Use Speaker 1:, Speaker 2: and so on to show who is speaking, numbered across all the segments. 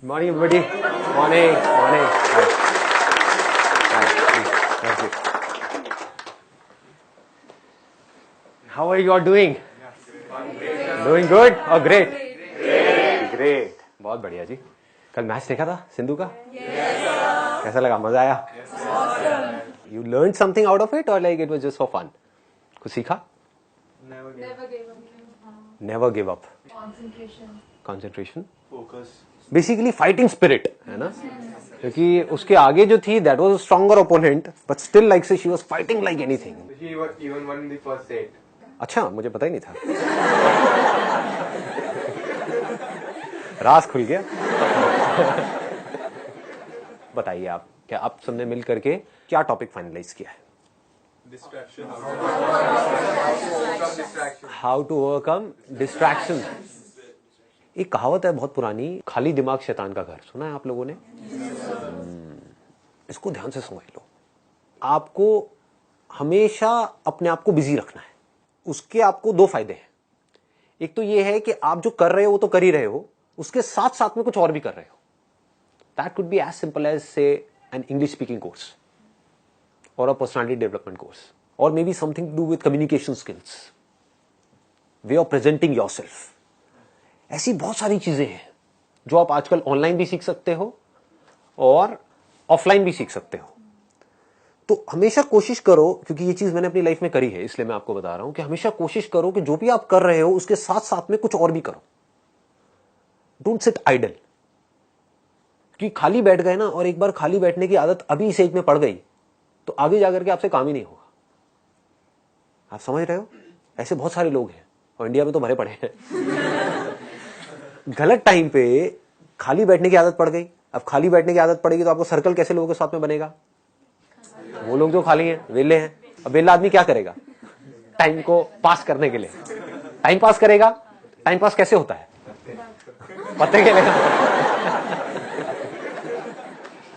Speaker 1: Morning, everybody. Morning. Hi. How are you all doing? Doing good? Oh, great. Great. बहुत बढ़िया जी. कल match देखा था सिंधु का? कैसा लगा? मजा आया? You learned something out of it or like it was just for fun? कुछ सीखा? Never give up. Concentration.
Speaker 2: Focus.
Speaker 1: Basically fighting spirit है ना, क्योंकि उसके आगे जो थी that was a stronger opponent but still like she was fighting like anything.
Speaker 2: She even won the first set.
Speaker 1: अच्छा, मुझे पता ही नहीं था. राज खुल गया. बताइए आप, क्या आप सबने मिल करके क्या टॉपिक फाइनलाइज किया है?
Speaker 2: Distraction.
Speaker 1: How to overcome distraction. एक कहावत है बहुत पुरानी, खाली दिमाग शैतान का घर. सुना है आप लोगों ने? इसको ध्यान से समझ लो. आपको हमेशा अपने आप को बिजी रखना है. उसके आपको दो फायदे हैं. एक तो ये है कि आप जो कर रहे हो वो तो कर ही रहे हो, उसके साथ साथ में कुछ और भी कर रहे हो. That could be as simple as say an English speaking course और अ पर्सनालिटी डेवलपमेंट कोर्स और may be something to do with communication skills, way of presenting yourself. ऐसी बहुत सारी चीजें हैं जो आप आजकल ऑनलाइन भी सीख सकते हो और ऑफलाइन भी सीख सकते हो. तो हमेशा कोशिश करो, क्योंकि ये चीज मैंने अपनी लाइफ में करी है इसलिए मैं आपको बता रहा हूं कि हमेशा कोशिश करो कि जो भी आप कर रहे हो उसके साथ साथ में कुछ और भी करो. Don't sit idle. क्योंकि खाली बैठ गए ना, और एक बार खाली बैठने की आदत अभी इस एज में पड़ गई तो आगे जाकर के आपसे काम ही नहीं होगा. आप समझ रहे हो? ऐसे बहुत सारे लोग हैं और इंडिया में तो भरे पड़े हैं. गलत टाइम पे खाली बैठने की आदत पड़ गई. अब खाली बैठने की आदत पड़ेगी तो आपको सर्कल कैसे लोगों के साथ में बनेगा? वो लोग जो खाली हैं, वेले हैं. अब वेला आदमी क्या करेगा टाइम को पास करने के लिए? टाइम पास करेगा. टाइम पास कैसे होता है? पत्ते खेलेगा.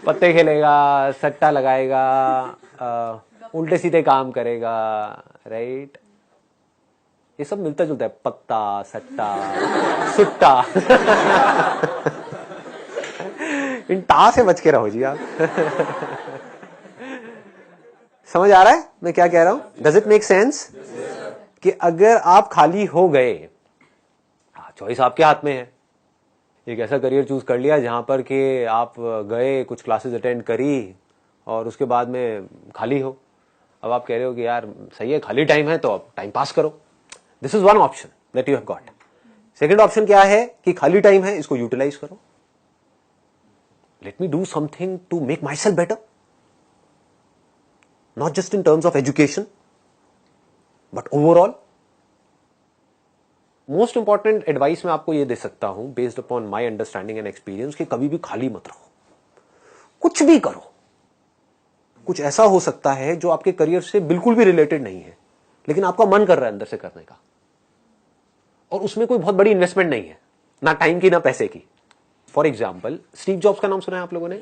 Speaker 1: पत्ते खेलेगा, सट्टा लगाएगा, उल्टे सीधे काम करेगा. राइट? ये सब मिलता जुलता है. पत्ता, सट्टा, सुट्टा. इन टा से बच के रहो जी आप. समझ आ रहा है मैं क्या कह रहा हूं? Does it make sense? कि अगर आप खाली हो गए, चॉइस आपके हाथ में है. एक ऐसा करियर चूज कर लिया जहां पर कि आप गए, कुछ क्लासेस अटेंड करी और उसके बाद में खाली हो. अब आप कह रहे हो कि यार सही है, खाली टाइम है तो अब टाइम पास करो. This is one option that you have got. Second option क्या है कि खाली टाइम है, इसको यूटिलाइज करो. Let me do something to make myself better, not just in terms of education but overall. Most important advice मैं आपको यह दे सकता हूं based upon my understanding and experience कि कभी भी खाली मत रहो. कुछ भी करो. कुछ ऐसा हो सकता है जो आपके करियर से बिल्कुल भी रिलेटेड नहीं है लेकिन आपका मन कर रहा है अंदर से करने का, और उसमें कोई बहुत बड़ी इन्वेस्टमेंट नहीं है, ना टाइम की ना पैसे की. फॉर एग्जाम्पल, स्टीव जॉब्स का नाम सुना है आप लोगों ने?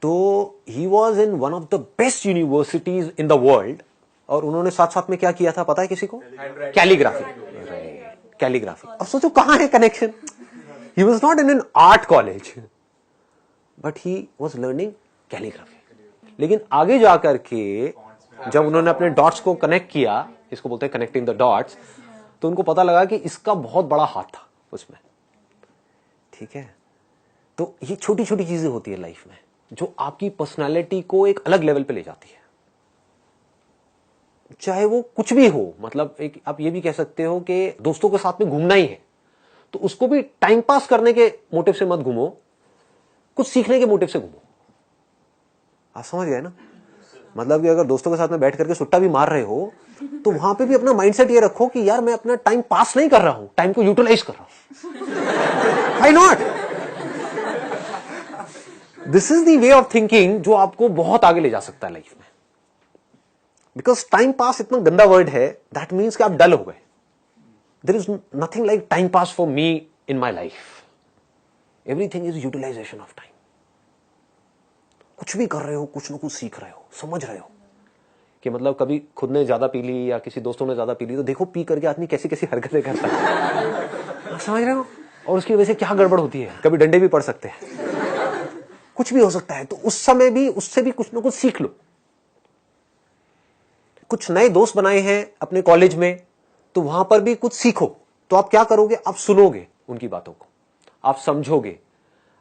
Speaker 1: तो he was in one of the best universities in the world और उन्होंने साथ साथ में क्या किया था पता है किसी को? कैलीग्राफी. कैलीग्राफी. अब सोचो कहां है connection. He was not in an art college but he was learning calligraphy. लेकिन आगे जाकर के जब उन्होंने अपने डॉट्स को कनेक्ट किया, इसको बोलते हैं कनेक्टिंग द डॉट्स, तो उनको पता लगा कि इसका बहुत बड़ा हाथ था उसमें. ठीक है? तो ये छोटी छोटी चीजें होती है लाइफ में जो आपकी पर्सनालिटी को एक अलग लेवल पे ले जाती है. चाहे वो कुछ भी हो, मतलब एक आप ये भी कह सकते हो कि दोस्तों के साथ में घूमना ही है तो उसको भी टाइम पास करने के मोटिव से मत घूमो, कुछ सीखने के मोटिव से घूमो. आप समझ गए ना? मतलब कि अगर दोस्तों के साथ में बैठ करके सुट्टा भी मार रहे हो तो वहां पे भी अपना माइंडसेट ये रखो कि यार मैं अपना टाइम पास नहीं कर रहा हूं, टाइम को यूटिलाइज कर रहा हूं. Why not? This is the way of thinking जो आपको बहुत आगे ले जा सकता है लाइफ में. बिकॉज टाइम पास इतना गंदा वर्ड है, दैट मीन्स कि आप डल हो गए. There is nothing like time pass for me in my life. Everything is utilization of time. कुछ भी कर रहे हो, कुछ ना कुछ सीख रहे हो, समझ रहे हो कि मतलब कभी खुद ने ज्यादा पी ली या किसी दोस्तों ने ज्यादा पी ली तो देखो पी करके आदमी कैसी कैसी हरकतें करता है. समझ रहे हो? और उसकी वजह से क्या गड़बड़ होती है, कभी डंडे भी पड़ सकते हैं, कुछ भी हो सकता है। तो उस समय भी उससे भी कुछ ना कुछ सीख लो। कुछ नए दोस्त बनाए हैं अपने कॉलेज में, तो वहां पर भी कुछ सीखो। तो आप क्या करोगे, आप सुनोगे उनकी बातों को, आप समझोगे,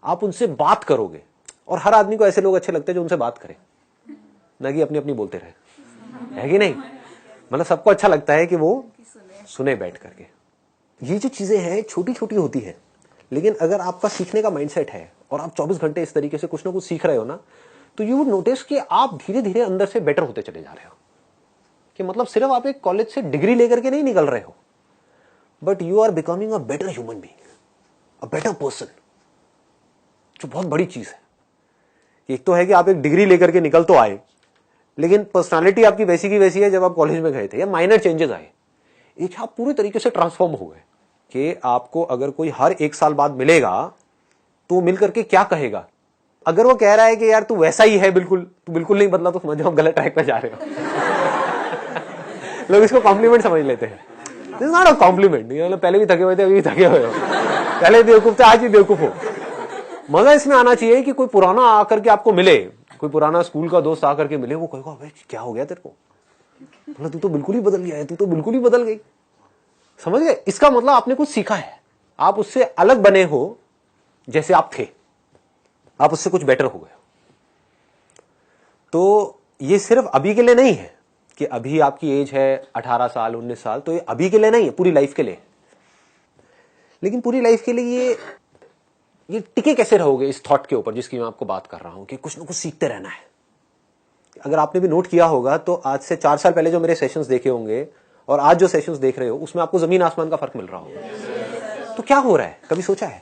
Speaker 1: आप उनसे बात करोगे। और हर आदमी को ऐसे लोग अच्छे लगते हैं जो उनसे बात करें, ना कि अपनी अपनी बोलते रहे, है कि नहीं? मतलब सबको अच्छा लगता है कि वो सुने बैठ करके। ये जो चीजें हैं छोटी छोटी होती है, लेकिन अगर आपका सीखने का माइंडसेट है और आप 24 घंटे इस तरीके से कुछ ना कुछ सीख रहे हो ना, तो यू वुड नोटिस कि आप धीरे धीरे अंदर से बेटर होते चले जा रहे हो। कि मतलब सिर्फ आप एक कॉलेज से डिग्री लेकर के नहीं निकल रहे हो, but you are becoming a better human being, a better person, जो बहुत बड़ी चीज है। एक तो है कि आप एक डिग्री लेकर के निकल तो आए, लेकिन पर्सनालिटी आपकी वैसी की वैसी है जब आप कॉलेज में गए थे, या माइनर चेंजेस आए, एक आप पूरी तरीके से ट्रांसफॉर्म हो गए। कि आपको अगर कोई हर 1 साल बाद मिलेगा तो मिल करके क्या कहेगा? अगर वो कह रहा है कि यार तू वैसा ही है, बिल्कुल तू बिल्कुल नहीं बदला, तो समझ जाओ गलत ट्रैक पे जा रहे हो। लोग इसको कॉम्प्लीमेंट समझ लेते हैं। This is not a compliment. पहले भी थके हुए थे, अभी भी थके हुए हो, पहले बेवकूफ थे, आज भी बेवकूफ हो। मजा इसमें आना चाहिए कि कोई पुराना आकर के आपको मिले, कोई पुराना स्कूल का दोस्त आकर के मिले, वो कहेगा भाई क्या हो गया तेरे को, मतलब तू तो बिल्कुल ही बदल गया है, तू तो बिल्कुल ही बदल गई। समझ गए? इसका मतलब आपने कुछ सीखा है, आप उससे अलग बने हो, जैसे आप थे, आप उससे कुछ बेटर हो गए। तो ये सिर्फ अभी के लिए नहीं है कि अभी आपकी एज है 18 साल 19 साल, तो ये अभी के लिए नहीं है, पूरी लाइफ के लिए। लेकिन पूरी लाइफ के लिए ये टिके कैसे रहोगे इस थॉट के ऊपर जिसकी मैं आपको बात कर रहा हूं, कि कुछ ना कुछ सीखते रहना है। अगर आपने भी नोट किया होगा तो आज से 4 साल पहले जो मेरे सेशंस देखे होंगे और आज जो सेशंस देख रहे हो, उसमें आपको जमीन आसमान का फर्क मिल रहा होगा। तो क्या हो रहा है, कभी सोचा है?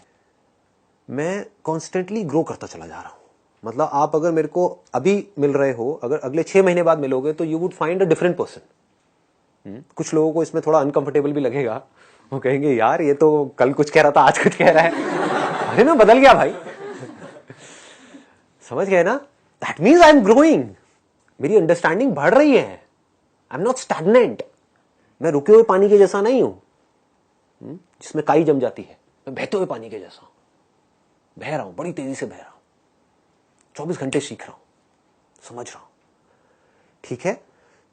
Speaker 1: मैं कॉन्स्टेंटली ग्रो करता चला जा रहा हूं। मतलब आप अगर मेरे को अभी मिल रहे हो, अगर अगले 6 महीने बाद मिलोगे तो you would find a different person. कुछ लोगों को इसमें थोड़ा अनकंफर्टेबल भी लगेगा, वो कहेंगे यार ये तो कल कुछ कह रहा था आज कुछ कह रहा है, अरे मैं बदल गया भाई। समझ गए ना? That means I am growing, मेरी अंडरस्टैंडिंग बढ़ रही है। आई एम नॉट स्टैग्नेंट, मैं रुके हुए पानी के जैसा नहीं हूं जिसमें काई जम जाती है। मैं बहते हुए पानी के जैसा हूं, बह रहा हूं, बड़ी तेजी से बह रहा हूं, 24 घंटे सीख रहा हूं, समझ रहा हूं। ठीक है?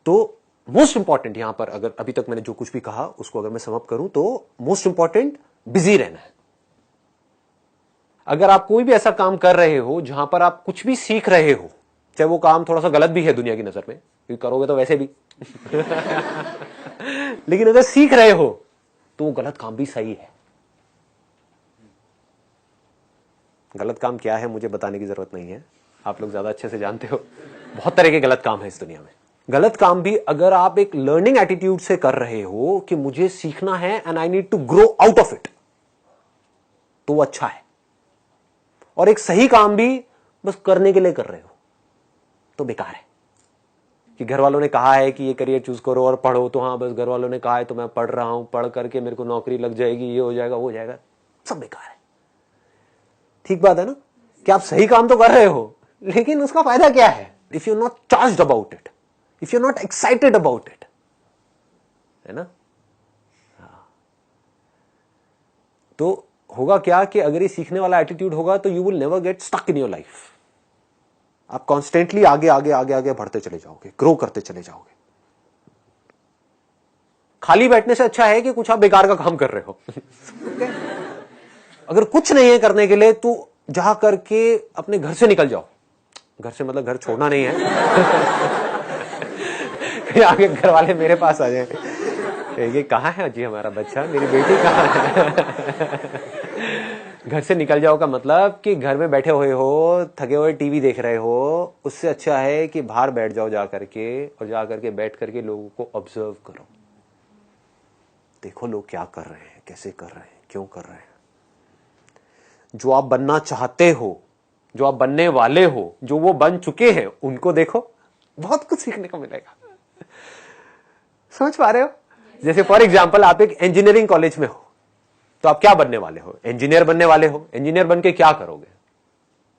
Speaker 1: तो मोस्ट इंपॉर्टेंट यहां पर, अगर अभी तक मैंने जो कुछ भी कहा उसको अगर मैं समअप करूं, तो मोस्ट इंपॉर्टेंट बिजी रहना है। अगर आप कोई भी ऐसा काम कर रहे हो जहां पर आप कुछ भी सीख रहे हो, चाहे वो काम थोड़ा सा गलत भी है दुनिया की नजर में, क्योंकि करोगे तो वैसे भी लेकिन अगर सीख रहे हो तो वो गलत काम भी सही है। गलत काम क्या है मुझे बताने की जरूरत नहीं है, आप लोग ज्यादा अच्छे से जानते हो। बहुत तरह के गलत काम है इस दुनिया में। गलत काम भी अगर आप एक लर्निंग एटीट्यूड से कर रहे हो कि मुझे सीखना है and I need to grow out of it, तो वो अच्छा है। और एक सही काम भी बस करने के लिए कर रहे हो तो बेकार है। कि घर वालों ने कहा है कि ये करियर चूज करो और पढ़ो, तो हाँ बस घर वालों ने कहा है तो मैं पढ़ रहा हूं, पढ़ करके मेरे को नौकरी लग जाएगी, ये हो जाएगा वो हो जाएगा, सब बेकार है। ठीक बात है ना? कि आप सही काम तो कर रहे हो, लेकिन उसका फायदा क्या है if you not charged about it, if you not excited about it, है ना? तो होगा क्या कि अगर ये सीखने वाला एटीट्यूड होगा तो you will never get stuck in your life. आप कॉन्स्टेंटली आगे आगे आगे आगे बढ़ते चले जाओगे, ग्रो करते चले जाओगे। खाली बैठने से अच्छा है कि कुछ आप बेकार का काम कर रहे हो। अगर कुछ नहीं है करने के लिए तो जा करके अपने घर से निकल जाओ। घर से मतलब घर छोड़ना नहीं है। आगे घर वाले मेरे पास आ जाए, ये कहाँ है जी हमारा बच्चा, मेरी बेटी कहाँ है। घर से निकल जाओ का मतलब कि घर में बैठे हुए हो, थके हुए टीवी देख रहे हो, उससे अच्छा है कि बाहर बैठ जाओ जा करके, और जा करके बैठ करके लोगों को ऑब्जर्व करो। देखो लोग क्या कर रहे हैं, कैसे कर रहे हैं, क्यों कर रहे हैं। जो आप बनना चाहते हो, जो आप बनने वाले हो, जो वो बन चुके हैं, उनको देखो, बहुत कुछ सीखने को मिलेगा। समझ पा रहे हो? जैसे फॉर एग्जाम्पल आप एक इंजीनियरिंग कॉलेज में हो, तो आप क्या बनने वाले हो? इंजीनियर बनने वाले हो। इंजीनियर बन के क्या करोगे?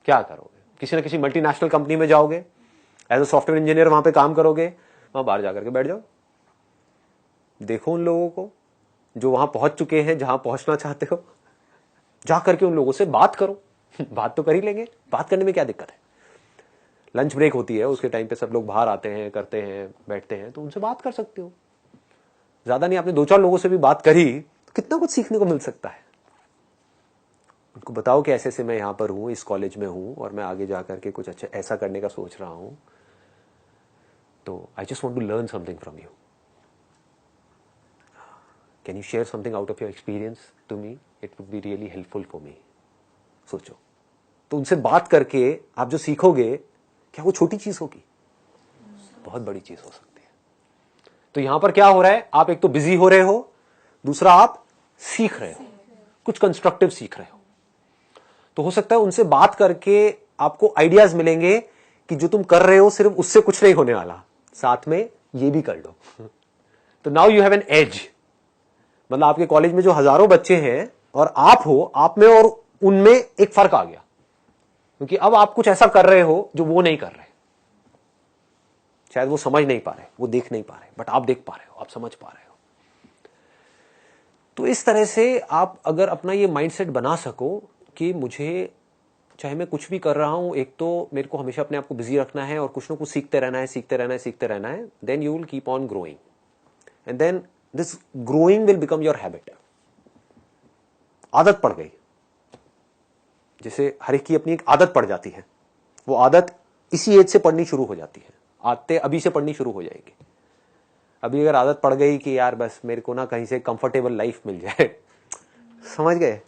Speaker 1: क्या करोगे? किसी न किसी मल्टीनेशनल कंपनी में जाओगे, एज अ सॉफ्टवेयर इंजीनियर वहां पे काम करोगे, वहां बाहर जाकर के बैठ जाओ। देखो उन लोगों को जो वहां पहुंच चुके हैं, जहां पहुंचना चाहते हो। जा करके उन लोगों से बात करो। बात तो कर ही लेंगे, बात करने में क्या दिक्कत है। लंच ब्रेक होती है, उसके टाइम पे सब लोग बाहर आते हैं, करते हैं, बैठते हैं, तो उनसे बात कर सकते हो। ज्यादा नहीं, आपने 2-4 लोगों से भी बात करी तो कितना कुछ सीखने को मिल सकता है। उनको बताओ कि ऐसे ऐसे मैं यहां पर हूं, इस कॉलेज में हूं और मैं आगे जाकर के कुछ अच्छा ऐसा करने का सोच रहा हूं, तो I just want to learn something from you, can you share something out of your experience to me, it would be really helpful for me. सोचो, तो उनसे बात करके आप जो सीखोगे, क्या वो छोटी चीज होगी? बहुत बड़ी चीज हो सकती है। तो यहां पर क्या हो रहा है, आप एक तो बिजी हो रहे हो, दूसरा आप सीख रहे हो, कुछ कंस्ट्रक्टिव सीख रहे हो। तो हो सकता है उनसे बात करके आपको आइडियाज मिलेंगे कि जो तुम कर रहे हो सिर्फ उससे कुछ नहीं होने वाला, साथ में ये भी कर लो। तो now you have an edge. मतलब आपके कॉलेज में जो हजारों बच्चे हैं और आप हो, आप में और उनमें एक फर्क आ गया, क्योंकि अब आप कुछ ऐसा कर रहे हो जो वो नहीं कर रहे। शायद वो समझ नहीं पा रहे, वो देख नहीं पा रहे, बट आप देख पा रहे हो, आप समझ पा रहे हो। तो इस तरह से आप अगर अपना ये माइंडसेट बना सको कि मुझे चाहे मैं कुछ भी कर रहा हूं, एक तो मेरे को हमेशा अपने आप को बिजी रखना है और कुछ ना कुछ सीखते रहना है, सीखते रहना है, सीखते रहना है, then you will keep on growing and then this growing will become your habit. आदत पड़ गई, जैसे हर एक की अपनी एक आदत पड़ जाती है, वो आदत इसी एज से पढ़नी शुरू हो जाती है, आदतें अभी से पढ़नी शुरू हो जाएगी। अभी अगर आदत पड़ गई कि यार बस मेरे को ना कहीं से कंफर्टेबल लाइफ मिल जाए, समझ गए,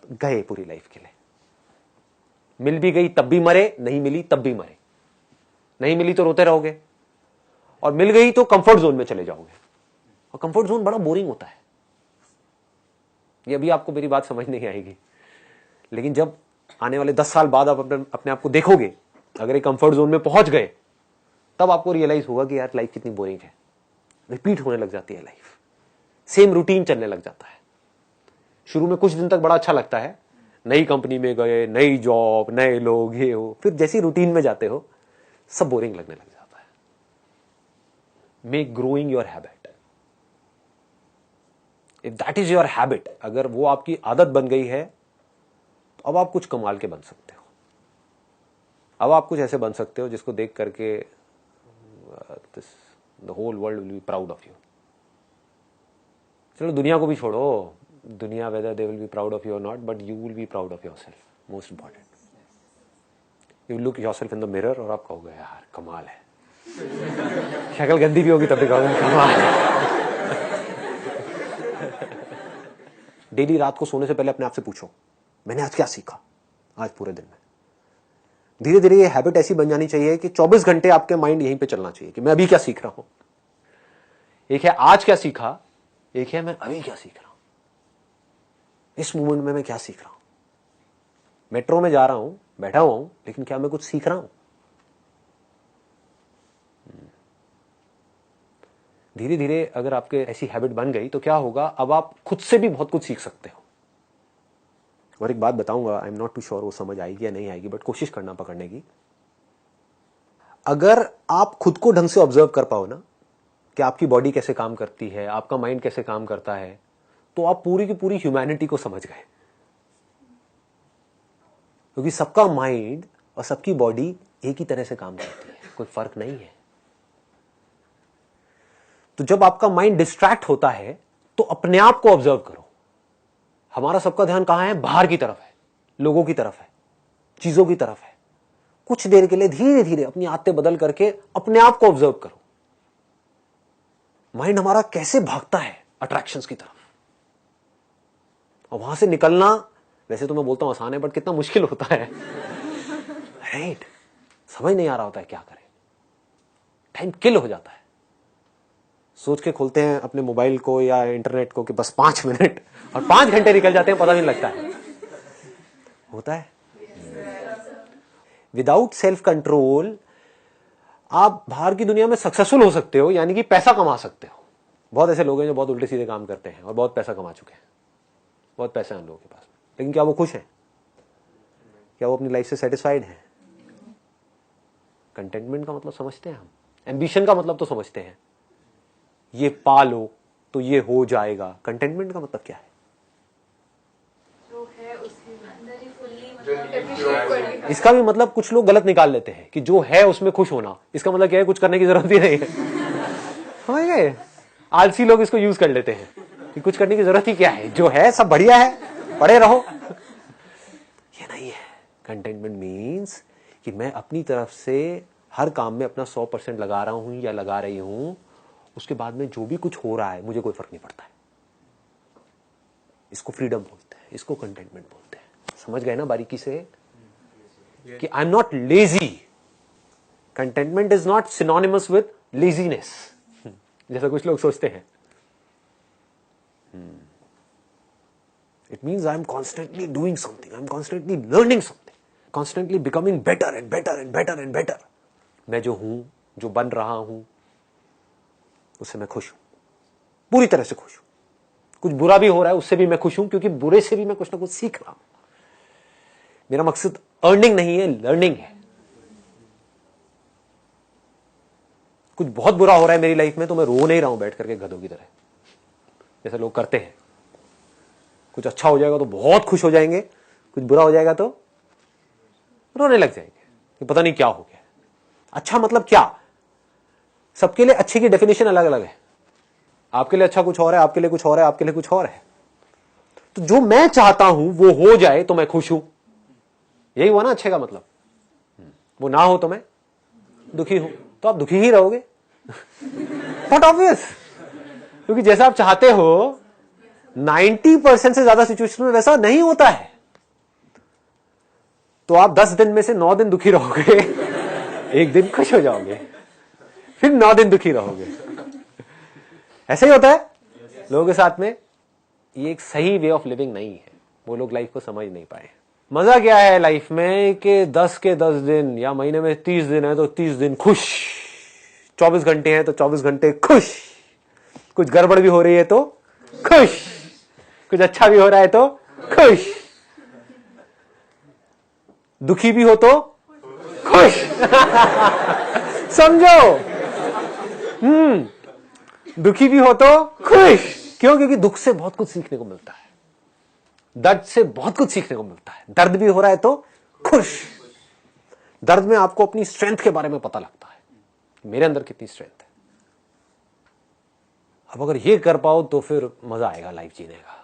Speaker 1: गए पूरी लाइफ के लिए। मिल भी गई तब भी मरे, नहीं मिली तब भी मरे, नहीं मिली तो रोते रहोगे, और मिल गई तो कंफर्ट जोन में चले जाओगे, और कंफर्ट जोन बड़ा बोरिंग होता है। ये अभी आपको मेरी बात समझ नहीं आएगी, लेकिन जब आने वाले 10 साल बाद आप अपने आप को देखोगे, अगर एक कंफर्ट जोन में पहुंच गए, तब आपको रियलाइज होगा कि यार लाइफ कितनी बोरिंग है। रिपीट होने लग जाती है लाइफ, सेम रूटीन चलने लग जाता है। शुरू में कुछ दिन तक बड़ा अच्छा लगता है, नई कंपनी में गए, नई जॉब, नए लोग, ये हो, फिर जैसी रूटीन में जाते हो सब बोरिंग लगने लग जाता है। Make growing your habit. If that is your habit, अगर वो आपकी आदत बन गई है, तो अब आप कुछ कमाल के बन सकते हो। अब आप कुछ ऐसे बन सकते हो जिसको देख करके the whole world will be proud of you. चलो दुनिया को भी छोड़ो, दुनिया whether they will be proud of you और not, but you will be proud of yourself, most important. You look yourself in the mirror और आप कहोगे यार कमाल है। शक्ल गंदी भी होगी तब भी कहोगे कमाल है। डेली रात को सोने से पहले अपने आप से पूछो, मैंने आज क्या सीखा आज पूरे दिन में। धीरे धीरे ये हैबिट ऐसी बन जानी चाहिए कि 24 घंटे आपके माइंड यहीं पे चलना चाहिए कि मैं अभी क्या सीख रहा हूं। एक है आज क्या सीखा, एक है मैं अभी क्या सीख रहा हूं, इस मोमेंट में मैं क्या सीख रहा हूं। मेट्रो में जा रहा हूं, बैठा हुआ हूं, लेकिन क्या मैं कुछ सीख रहा हूं। धीरे धीरे अगर आपके ऐसी हैबिट बन गई तो क्या होगा, अब आप खुद से भी बहुत कुछ सीख सकते हो। और एक बात बताऊंगा, I am not too sure वो समझ आएगी या नहीं आएगी, बट कोशिश करना पकड़ने की। अगर आप खुद को ढंग से ऑब्जर्व कर पाओ ना कि आपकी बॉडी कैसे काम करती है, आपका माइंड कैसे काम करता है, तो आप पूरी की पूरी ह्यूमैनिटी को समझ गए। क्योंकि सबका माइंड और सबकी बॉडी एक ही तरह से काम करती है, कोई फर्क नहीं है। तो जब आपका माइंड डिस्ट्रैक्ट होता है तो अपने आप को ऑब्जर्व करो। हमारा सबका ध्यान कहां है, बाहर की तरफ है, लोगों की तरफ है, चीजों की तरफ है। कुछ देर के लिए धीरे धीरे अपनी आदतें बदल करके अपने आप को ऑब्जर्व करो। माइंड हमारा कैसे भागता है अट्रैक्शंस की तरफ, और वहां से निकलना, वैसे तो मैं बोलता हूं आसान है, बट कितना मुश्किल होता है। राइट, समझ नहीं आ रहा होता है क्या करें, टाइम किल हो जाता है। सोच के खोलते हैं अपने मोबाइल को या इंटरनेट को कि बस 5 मिनट, और 5 घंटे निकल जाते हैं, पता नहीं लगता है। होता है। विदाउट सेल्फ कंट्रोल आप बाहर की दुनिया में सक्सेसफुल हो सकते हो, यानी कि पैसा कमा सकते हो। बहुत ऐसे लोग हैं जो बहुत उल्टे सीधे काम करते हैं और बहुत पैसा कमा चुके हैं, बहुत पैसा है उन लोगों के पास, लेकिन क्या वो खुश हैं? क्या वो अपनी लाइफ से सेटिस्फाइड हैं? कंटेंटमेंट का मतलब समझते हैं हम, एम्बिशन का मतलब तो समझते हैं, ये पालो तो ये हो जाएगा। कंटेंटमेंट का मतलब क्या है?
Speaker 3: जो है
Speaker 1: इसका भी मतलब कुछ लोग गलत निकाल लेते हैं कि जो है उसमें खुश होना, इसका मतलब क्या है, कुछ करने की जरूरत ही नहीं है। समझ गए? आलसी लोग इसको यूज कर लेते हैं कि कुछ करने की जरूरत ही क्या है, जो है सब बढ़िया है, पड़े रहो। ये नहीं है। कंटेंटमेंट मीन्स कि मैं अपनी तरफ से हर काम में अपना 100% लगा रहा हूं या लगा रही हूं, उसके बाद में जो भी कुछ हो रहा है मुझे कोई फर्क नहीं पड़ता है। इसको फ्रीडम बोलते हैं, इसको कंटेंटमेंट बोलते हैं। समझ गए ना बारीकी से कि I am not lazy. Contentment is not synonymous with laziness, जैसा कुछ लोग सोचते हैं। It means I am constantly doing something, I am constantly learning something, constantly becoming better and better and better and better. मैं जो हूं, जो बन रहा हूं, उससे मैं खुश हूं, पूरी तरह से खुश हूं। कुछ बुरा भी हो रहा है उससे भी मैं खुश हूं, क्योंकि बुरे से भी मैं कुछ ना कुछ सीख रहा हूं। मेरा मकसद अर्निंग नहीं है, लर्निंग है। कुछ बहुत बुरा हो रहा है मेरी लाइफ में तो मैं रो नहीं रहा हूं बैठ करके गधों की तरह, जैसे लोग करते हैं। कुछ अच्छा हो जाएगा तो बहुत खुश हो जाएंगे, कुछ बुरा हो जाएगा तो रोने लग जाएंगे कि पता नहीं क्या हो गया। अच्छा मतलब क्या? सबके लिए अच्छे की डेफिनेशन अलग अलग है। आपके लिए अच्छा कुछ और है, आपके लिए कुछ और है, आपके लिए कुछ और है। तो जो मैं चाहता हूं वो हो जाए तो मैं खुश हूं। यही हुआ ना अच्छे का मतलब। वो ना हो तो मैं दुखी हूं, तो आप दुखी ही रहोगे। नॉट ऑब्वियस, क्योंकि जैसा आप चाहते हो 90% से ज्यादा सिचुएशन में वैसा नहीं होता है। तो आप 10 दिन में से 9 दिन दुखी रहोगे, एक दिन खुश हो जाओगे, फिर 9 दिन दुखी रहोगे। ऐसा ही होता है लोगों के साथ में। ये एक सही वे ऑफ लिविंग नहीं है, वो लोग लाइफ को समझ नहीं पाए। मजा क्या है लाइफ में कि 10 के 10 दिन या महीने में 30 दिन है तो 30 दिन खुश, 24 घंटे हैं तो 24 घंटे खुश। कुछ गड़बड़ भी हो रही है तो खुश, कुछ अच्छा भी हो रहा है तो खुश, दुखी भी हो तो खुश। समझो? दुखी भी हो तो खुश। क्यों? क्योंकि दुख से बहुत कुछ सीखने को मिलता है, दर्द से बहुत कुछ सीखने को मिलता है। दर्द भी हो रहा है तो खुश। दर्द में आपको अपनी स्ट्रेंथ के बारे में पता लगता है, मेरे अंदर कितनी स्ट्रेंथ है। अब अगर ये कर पाओ तो फिर मजा आएगा लाइफ जीने का।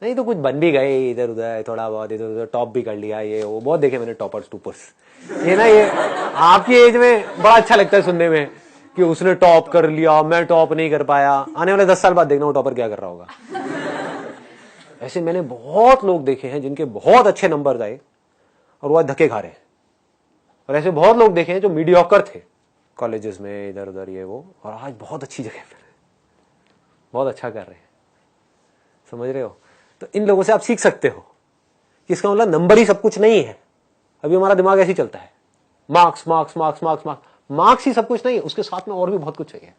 Speaker 1: नहीं तो कुछ बन भी गए इधर उधर, थोड़ा बहुत इधर उधर टॉप भी कर लिया, ये वो बहुत देखे मैंने टॉपर्स टूपर्स। ये ना, ये आपकी एज में बड़ा अच्छा लगता है सुनने में कि उसने टॉप कर लिया, मैं टॉप नहीं कर पाया। आने वाले 10 साल बाद देखना वो टॉपर क्या कर रहा होगा। ऐसे मैंने बहुत लोग देखे हैं जिनके बहुत अच्छे नंबर आए और वो आज धक्के खा रहे हैं, और ऐसे बहुत लोग देखे हैं जो मीडियोकर थे कॉलेजेस में इधर उधर ये वो, और आज बहुत अच्छी जगह पे बहुत अच्छा कर रहे हैं। समझ रहे हो? तो इन लोगों से आप सीख सकते हो कि इसका मतलब नंबर ही सब कुछ नहीं है। अभी हमारा दिमाग ऐसे ही चलता है, marks marks marks marks marks. Marks ही सब कुछ नहीं है, उसके साथ में और भी बहुत कुछ चाहिए।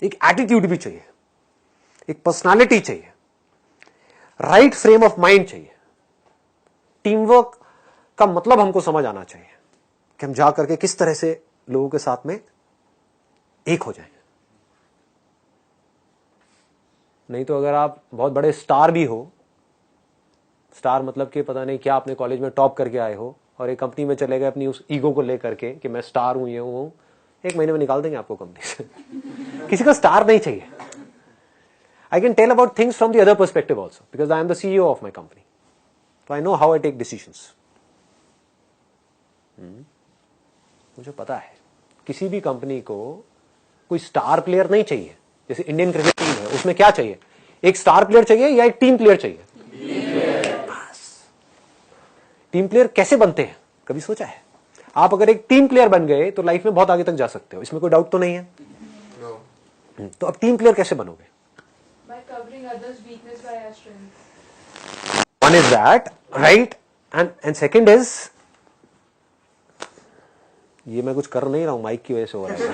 Speaker 1: एक एटीट्यूड भी चाहिए, एक पर्सनालिटी चाहिए, राइट फ्रेम ऑफ माइंड चाहिए। टीम वर्क का मतलब हमको समझ आना चाहिए कि हम जा करके किस तरह से लोगों के साथ में एक हो जाएं। नहीं तो अगर आप बहुत बड़े स्टार भी हो, स्टार मतलब कि पता नहीं क्या अपने कॉलेज में टॉप करके आए हो और एक कंपनी में चले गए अपनी उस ईगो को लेकर के कि मैं स्टार हूं, ये हूं, 1 महीने में निकाल देंगे आपको कंपनी से। किसी को स्टार नहीं चाहिए। I can tell about things from the other perspective also because I am the CEO of my company. So I know how I take decisions. मुझे पता है किसी भी कंपनी को कोई स्टार प्लेयर नहीं चाहिए। जैसे इंडियन क्रिकेट टीम है, उसमें क्या चाहिए? एक स्टार प्लेयर चाहिए या एक टीम प्लेयर चाहिए? बस। टीम प्लेयर कैसे बनते हैं कभी सोचा है? आप अगर एक टीम प्लेयर बन गए तो लाइफ में बहुत आगे तक जा सकते हो, इसमें कोई डाउट तो नहीं है। तो अब टीम प्लेयर कैसे बनोगे?
Speaker 3: By covering others' weakness by our strength.
Speaker 1: One is that, right? And second is, ये मैं कुछ कर नहीं रहा हूं, माइक की वजह से हो रहा है।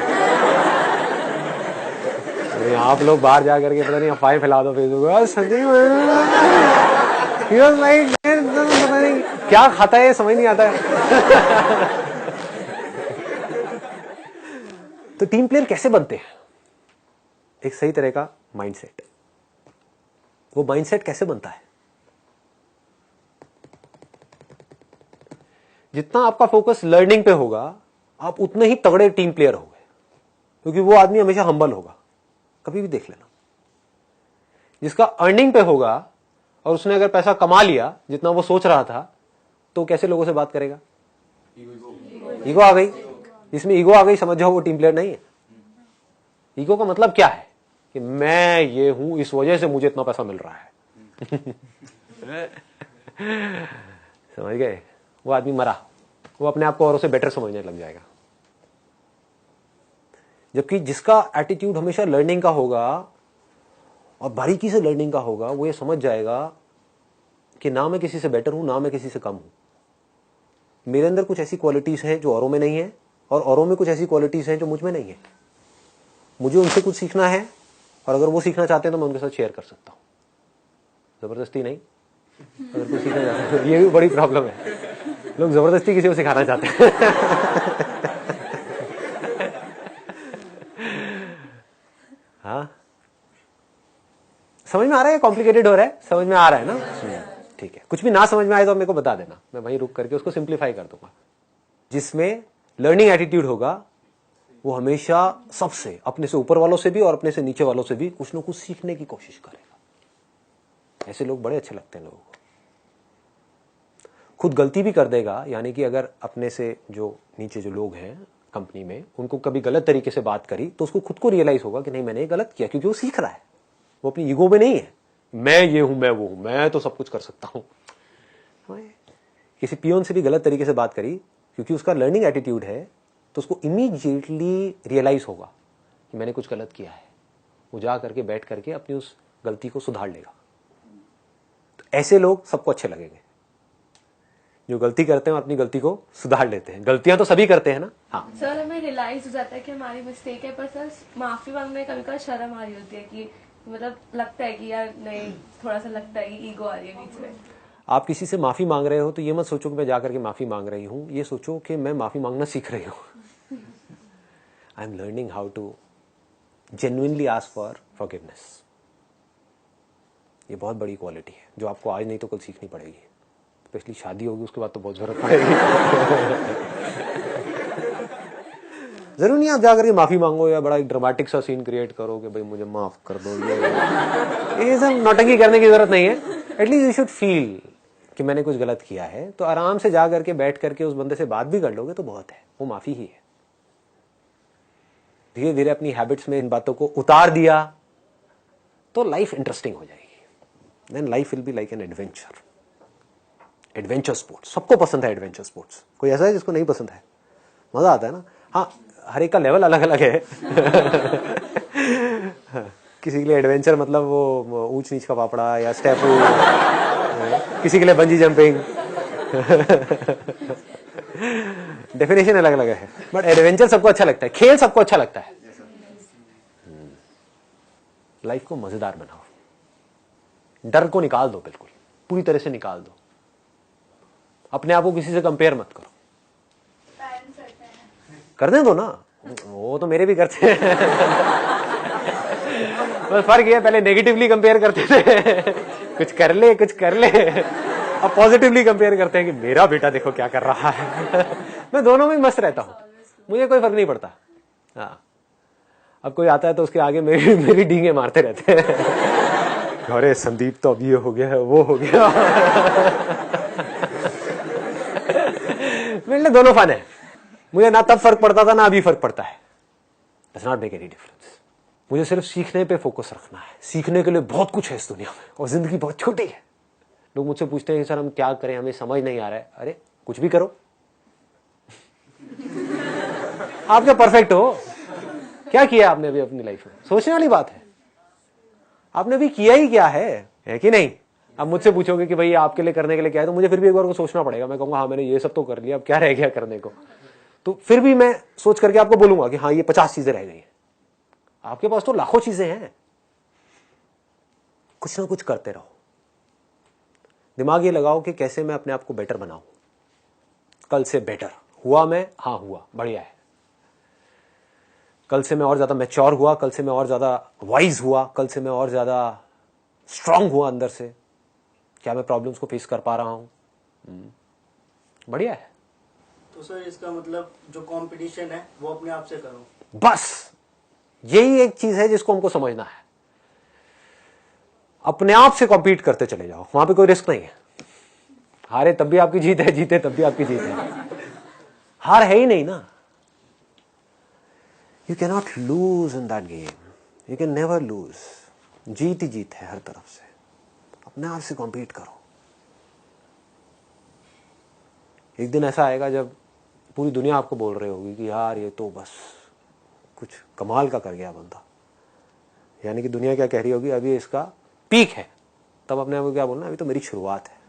Speaker 1: आप लोग बाहर जा करके पता नहीं अफवाहें फैला दो फेसबुक, संजय पता नहीं क्या खाता है, समझ नहीं आता है। तो टीम प्लेयर कैसे बनते हैं? एक सही तरह का माइंडसेट। वो माइंडसेट कैसे बनता है? जितना आपका फोकस लर्निंग पे होगा आप उतने ही तगड़े टीम प्लेयर होगे, क्योंकि वो आदमी हमेशा हम्बल होगा। कभी भी देख लेना, जिसका अर्निंग पे होगा और उसने अगर पैसा कमा लिया जितना वो सोच रहा था, तो कैसे लोगों से बात करेगा? ईगो आ गई। जिसमें ईगो आ गई समझ जाओ वो टीम प्लेयर नहीं है। ईगो का मतलब क्या है कि मैं ये हूं, इस वजह से मुझे इतना पैसा मिल रहा है। समझ गए? वो आदमी मरा, वो अपने आप को औरों से बेटर समझने लग जाएगा। जबकि जिसका एटीट्यूड हमेशा लर्निंग का होगा और बारीकी से लर्निंग का होगा, वो ये समझ जाएगा कि ना मैं किसी से बेटर हूं, ना मैं किसी से कम हूं। मेरे अंदर कुछ ऐसी क्वालिटीज हैं जो औरों में नहीं है, और औरों में कुछ ऐसी क्वालिटीज हैं जो मुझ में नहीं है। मुझे उनसे कुछ सीखना है, और अगर वो सीखना चाहते हैं तो मैं उनके साथ शेयर कर सकता हूं, जबरदस्ती नहीं। अगर कुछ सीखना चाहते हैं, ये भी बड़ी प्रॉब्लम है, लोग जबरदस्ती किसी को सिखाना चाहते हैं। हाँ, समझ में आ रहा है? कॉम्प्लिकेटेड हो रहा है? समझ में आ रहा है ना? ठीक है। कुछ भी ना समझ में आए तो मेरे को बता देना, मैं वहीं रुक करके उसको सिंप्लीफाई कर दूंगा। जिसमें लर्निंग एटीट्यूड होगा वो हमेशा सबसे, अपने से ऊपर वालों से भी और अपने से नीचे वालों से भी कुछ ना कुछ सीखने की कोशिश करेगा। ऐसे लोग बड़े अच्छे लगते हैं लोगों को। खुद गलती भी कर देगा, यानी कि अगर अपने से जो नीचे जो लोग हैं कंपनी में, उनको कभी गलत तरीके से बात करी तो उसको खुद को रियलाइज होगा कि नहीं मैंने गलत किया, क्योंकि वो सीख रहा है। वो अपनी ईगो में नहीं है, मैं ये हूं, मैं वो हूं, मैं तो सब कुछ कर सकता हूं। किसी पियोन से भी गलत तरीके से बात करी, क्योंकि उसका लर्निंग एटीट्यूड है, तो उसको इमीडिएटली रियलाइज होगा कि मैंने कुछ गलत किया है। वो जा करके बैठ करके अपनी उस गलती को सुधार लेगा। तो ऐसे लोग सबको अच्छे लगेंगे, जो गलती करते हैं और अपनी गलती को सुधार लेते हैं। गलतियां तो सभी करते हैं ना। हाँ
Speaker 4: सर, हमें रियलाइज हो जाता है कि हमारी मिस्टेक है, पर सर माफी मांगने में कभी कभी शर्म आ रही होती है कि मतलब लगता है कि यार नहीं, थोड़ा सा लगता है कि ईगो आ रही है बीच में।
Speaker 1: आप किसी से माफी मांग रहे हो तो ये मत सोचो कि मैं जाकर के माफी मांग रही हूं, ये सोचो कि मैं माफी मांगना सीख रही हूं। I am learning how to genuinely ask for forgiveness. ये बहुत बड़ी क्वालिटी है जो आपको आज नहीं तो कल सीखनी पड़ेगी। स्पेशली शादी होगी उसके बाद तो बहुत जरूरत पड़ेगी। जरूर नहीं आप जाकर के माफी मांगो या बड़ा एक ड्रामेटिक सा सीन क्रिएट करो कि भाई मुझे माफ कर दो। ये सब नौटंकी करने की जरूरत नहीं है। एटलीस्ट यू शुड फील कि मैंने कुछ गलत किया है, तो आराम से जा करके बैठ करके उस बंदे से बात भी कर लोगे तो बहुत है, वो माफी ही है। धीरे धीरे अपनी हैबिट्स में इन बातों को उतार दिया तो लाइफ इंटरेस्टिंग हो जाएगी। Then life will be like an adventure. Adventure sports सबको पसंद है। एडवेंचर स्पोर्ट्स कोई ऐसा है जिसको नहीं पसंद है? मजा आता है ना। हाँ, हर एक का लेवल अलग अलग है। किसी के लिए एडवेंचर मतलब वो ऊंच नीच का पापड़ा या स्टेपू, किसी के लिए बंजी जंपिंग। डेफिनेशन अलग अलग है, बट एडवेंचर सबको अच्छा लगता है, खेल सबको अच्छा लगता है। लाइफ को मजेदार बनाओ, डर को निकाल दो, बिल्कुल पूरी तरह से निकाल दो। अपने आप को किसी से कंपेयर मत करो।
Speaker 3: पेरेंट्स करते हैं।
Speaker 1: करने दो ना, वो तो मेरे भी करते हैं। बस फर्क ये पहले नेगेटिवली कंपेयर करते थे, कुछ कर ले कुछ कर ले। अब पॉजिटिवली कंपेयर करते हैं कि मेरा बेटा देखो क्या कर रहा है। मैं दोनों में मस्त रहता हूं, मुझे कोई फर्क नहीं पड़ता। हाँ, अब कोई आता है तो उसके आगे मेरी डींगे मारते रहते हैं। अरे संदीप तो अब ये हो गया है, वो हो गया। मेरे लिए दोनों फन है। मुझे ना तब फर्क पड़ता था ना अभी फर्क पड़ता है। Does not make any difference. मुझे सिर्फ सीखने पे फोकस रखना है। सीखने के लिए बहुत कुछ है इस दुनिया में, और जिंदगी बहुत छोटी है। लोग मुझसे पूछते हैं सर हम क्या करें, हमें समझ नहीं आ रहा है। अरे कुछ भी करो। आप क्या परफेक्ट हो? क्या किया आपने अभी अपनी लाइफ में? सोचने वाली बात है। आपने अभी किया ही क्या है कि नहीं? अब मुझसे पूछोगे कि भाई आपके लिए करने के लिए क्या है, तो मुझे फिर भी एक बार को सोचना पड़ेगा। मैं कहूंगा हाँ मैंने ये सब तो कर लिया, अब क्या रह गया करने को। तो फिर भी मैं सोच करके आपको बोलूंगा कि हाँ ये 50 चीजें रह गई हैं। आपके पास तो लाखों चीजें हैं। कुछ ना कुछ करते रहो। दिमाग ये लगाओ कि कैसे मैं अपने आप को बेटर बनाऊं, कल से बेटर हुआ मैं। हाँ हुआ, बढ़िया है। कल से मैं और ज्यादा मैच्योर हुआ, कल से मैं और ज्यादा वाइज हुआ, कल से मैं और ज्यादा स्ट्रांग हुआ अंदर से। क्या मैं प्रॉब्लम्स को फेस कर पा रहा हूं? बढ़िया है।
Speaker 5: तो सर इसका मतलब जो कंपटीशन है वो अपने आप से करो।
Speaker 1: बस यही एक चीज है जिसको हमको समझना है। अपने आप से कॉम्पीट करते चले जाओ, वहां पे कोई रिस्क नहीं है। हारे तब भी आपकी जीत है, जीते तब भी आपकी जीत है। हार है ही नहीं ना। You can not lose in that game, you can never lose. जीत ही जीत है हर तरफ से। अपने आप से कॉम्पीट करो। एक दिन ऐसा आएगा जब पूरी दुनिया आपको बोल रही होगी कि यार ये तो बस कुछ कमाल का कर गया बंदा, यानी कि दुनिया क्या कह रही होगी, अभी इसका पीक है। तब अपने आप को क्या बोलना, अभी तो मेरी शुरुआत है।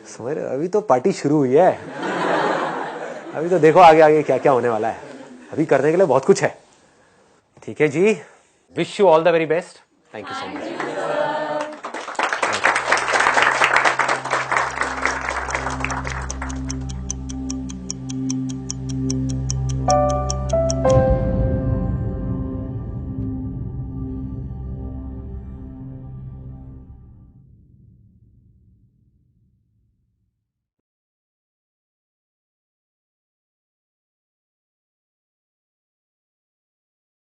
Speaker 1: समझ रहे हो, अभी तो पार्टी शुरू हुई है, अभी तो देखो आगे आगे क्या क्या होने वाला है। अभी करने के लिए बहुत कुछ है। ठीक है जी, wish you all the very best. Thank you so much.